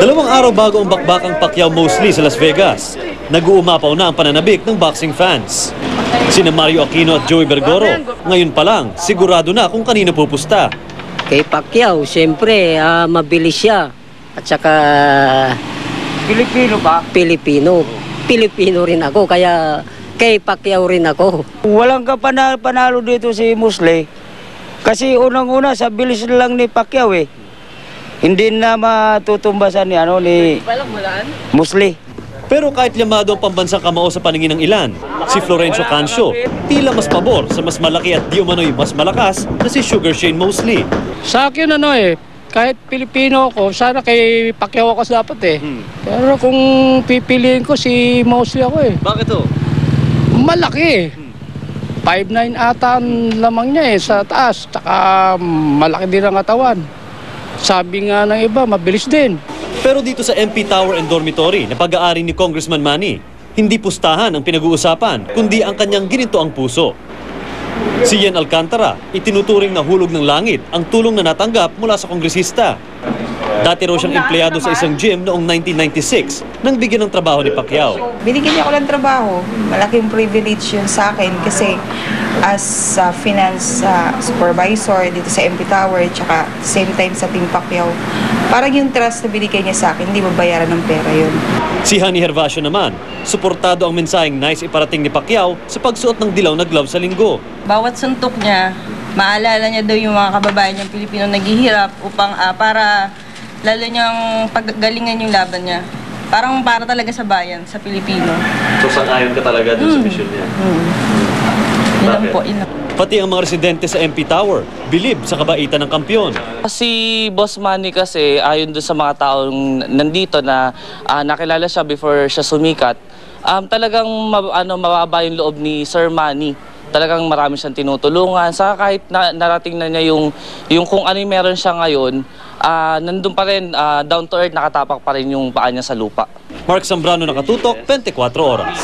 2 araw bago ang bakbakang Pacquiao Mosley sa Las Vegas, nag-uumapaw na ang pananabik ng boxing fans. Sina Mario Aquino at Joey Bergoro, ngayon pa lang, sigurado na kung kanino pupusta. Kay Pacquiao, siyempre, mabilis siya. At saka... Pilipino ba? Pilipino rin ako, kaya kay Pacquiao rin ako. Walang panalo dito si Mosley. Kasi unang-una, sa bilis lang ni Pacquiao eh. Hindi na matutumbasan ni Mosley. Pero kahit llamado ang pambansang kamao sa paningin ng ilan, si Florencio Cancio tila mas pabor sa mas malaki at di umano'y mas malakas na si Sugar Shane Mosley. Sa akin kahit Pilipino ako, sana kay Pacquiao ako dapat eh. Pero kung pipiliin ko si Mosley ako eh. Bakit to? Malaki eh. 5'9" ata ang lamang niya eh sa taas. Tsaka malaki din ang katawan. Sabi nga ng iba, mabilis din. Pero dito sa MP Tower and Dormitory na pag-aari ni Congressman Manny, hindi pustahan ang pinag-uusapan, kundi ang kanyang gininto ang puso. Si Yen Alcantara, itinuturing na hulog ng langit ang tulong na natanggap mula sa kongresista. Dati raw siyang empleyado sa isang gym noong 1996 nang bigyan ng trabaho ni Pacquiao. Binigyan niya ako ng trabaho. Malaking privilege yun sa akin kasi as finance supervisor dito sa MP Tower tsaka same time sa Team Pacquiao, parang yung trust na binigay niya sa akin, hindi mabayaran ng pera yun. Si Honey Hervasio naman, suportado ang mensaheng nais iparating ni Pacquiao sa pagsuot ng dilaw na glove sa linggo. Bawat suntok niya, maalala niya daw yung mga kababayan niyang Pilipino naghihirap upang para lalo niyang paggalingan yung laban niya. Parang para talaga sa bayan, sa Pilipino. So sang-ayon ka talaga dun sa mission niya? Ilan po, ilan. Pati ang mga residente sa MP Tower, bilib sa kabaitan ng kampyon. Si Boss Manny kasi, ayon doon sa mga taong nandito na nakilala siya before siya sumikat, talagang mababa yung loob ni Sir Manny. Talagang marami siyang tinutulungan. Saka kahit narating na niya yung kung ano yung meron siya ngayon, nandun pa rin, down to earth, nakatapak pa rin yung paa niya sa lupa. Mark Zambrano, nakatutok, 24 Oras.